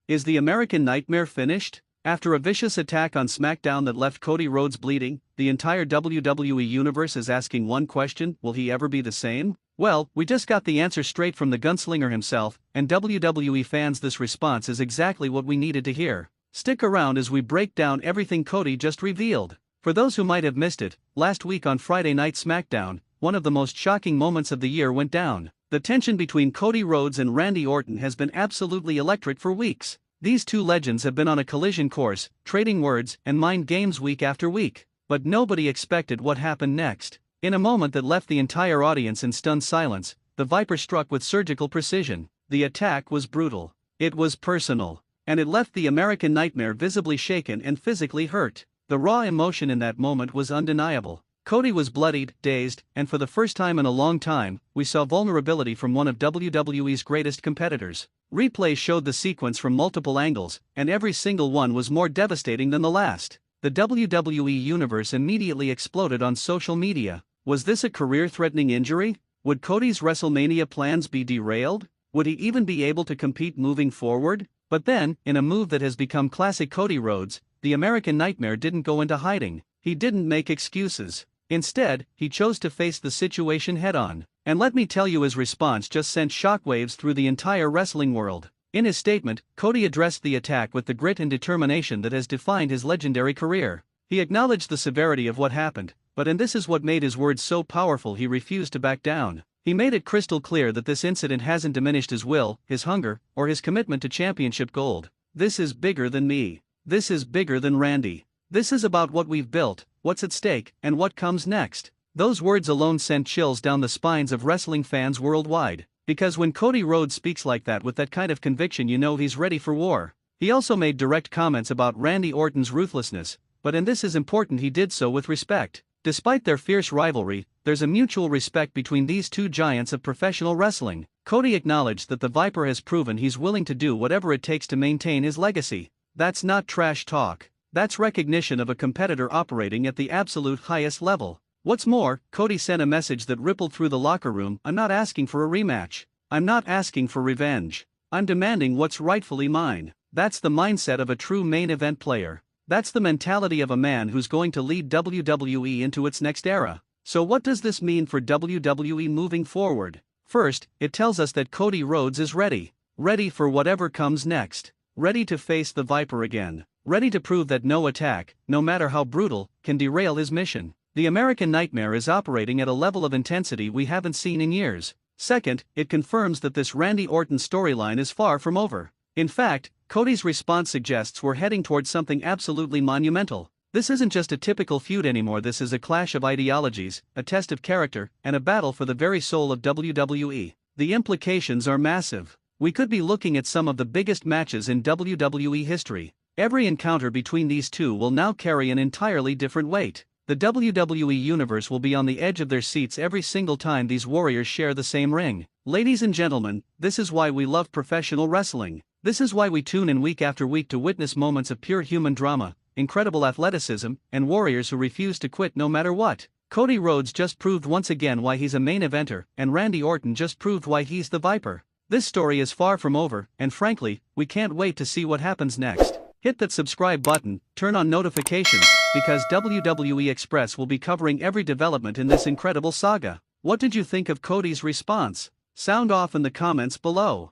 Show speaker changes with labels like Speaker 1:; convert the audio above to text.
Speaker 1: Is the American Nightmare finished? After a vicious attack on SmackDown that left Cody Rhodes bleeding, the entire WWE universe is asking one question: will he ever be the same? Well, we just got the answer straight from the gunslinger himself, and WWE fans, this response is exactly what we needed to hear. Stick around as we break down everything Cody just revealed. For those who might have missed it, last week on Friday Night SmackDown, one of the most shocking moments of the year went down. The tension between Cody Rhodes and Randy Orton has been absolutely electric for weeks. These two legends have been on a collision course, trading words and mind games week after week. But nobody expected what happened next. In a moment that left the entire audience in stunned silence, the Viper struck with surgical precision. The attack was brutal. It was personal. And it left the American Nightmare visibly shaken and physically hurt. The raw emotion in that moment was undeniable. Cody was bloodied, dazed, and for the first time in a long time, we saw vulnerability from one of WWE's greatest competitors. Replays showed the sequence from multiple angles, and every single one was more devastating than the last. The WWE universe immediately exploded on social media. Was this a career-threatening injury? Would Cody's WrestleMania plans be derailed? Would he even be able to compete moving forward? But then, in a move that has become classic Cody Rhodes, the American Nightmare didn't go into hiding. He didn't make excuses. Instead, he chose to face the situation head-on. And let me tell you, his response just sent shockwaves through the entire wrestling world. In his statement, Cody addressed the attack with the grit and determination that has defined his legendary career. He acknowledged the severity of what happened, and this is what made his words so powerful: he refused to back down. He made it crystal clear that this incident hasn't diminished his will, his hunger, or his commitment to championship gold. This is bigger than me. This is bigger than Randy. This is about what we've built, what's at stake, and what comes next. Those words alone sent chills down the spines of wrestling fans worldwide. Because when Cody Rhodes speaks like that with that kind of conviction, you know he's ready for war. He also made direct comments about Randy Orton's ruthlessness, and this is important, he did so with respect. Despite their fierce rivalry, there's a mutual respect between these two giants of professional wrestling. Cody acknowledged that the Viper has proven he's willing to do whatever it takes to maintain his legacy. That's not trash talk. That's recognition of a competitor operating at the absolute highest level. What's more, Cody sent a message that rippled through the locker room: I'm not asking for a rematch. I'm not asking for revenge. I'm demanding what's rightfully mine. That's the mindset of a true main event player. That's the mentality of a man who's going to lead WWE into its next era. So what does this mean for WWE moving forward? First, it tells us that Cody Rhodes is ready. Ready for whatever comes next. Ready to face the Viper again. Ready to prove that no attack, no matter how brutal, can derail his mission. The American Nightmare is operating at a level of intensity we haven't seen in years. Second, it confirms that this Randy Orton storyline is far from over. In fact, Cody's response suggests we're heading towards something absolutely monumental. This isn't just a typical feud anymore. This is a clash of ideologies, a test of character, and a battle for the very soul of WWE. The implications are massive. We could be looking at some of the biggest matches in WWE history. Every encounter between these two will now carry an entirely different weight. The WWE Universe will be on the edge of their seats every single time these warriors share the same ring. Ladies and gentlemen, this is why we love professional wrestling. This is why we tune in week after week to witness moments of pure human drama, incredible athleticism, and warriors who refuse to quit no matter what. Cody Rhodes just proved once again why he's a main eventer, and Randy Orton just proved why he's the Viper. This story is far from over, and frankly, we can't wait to see what happens next. Hit that subscribe button, turn on notifications, because WWE Express will be covering every development in this incredible saga. What did you think of Cody's response? Sound off in the comments below.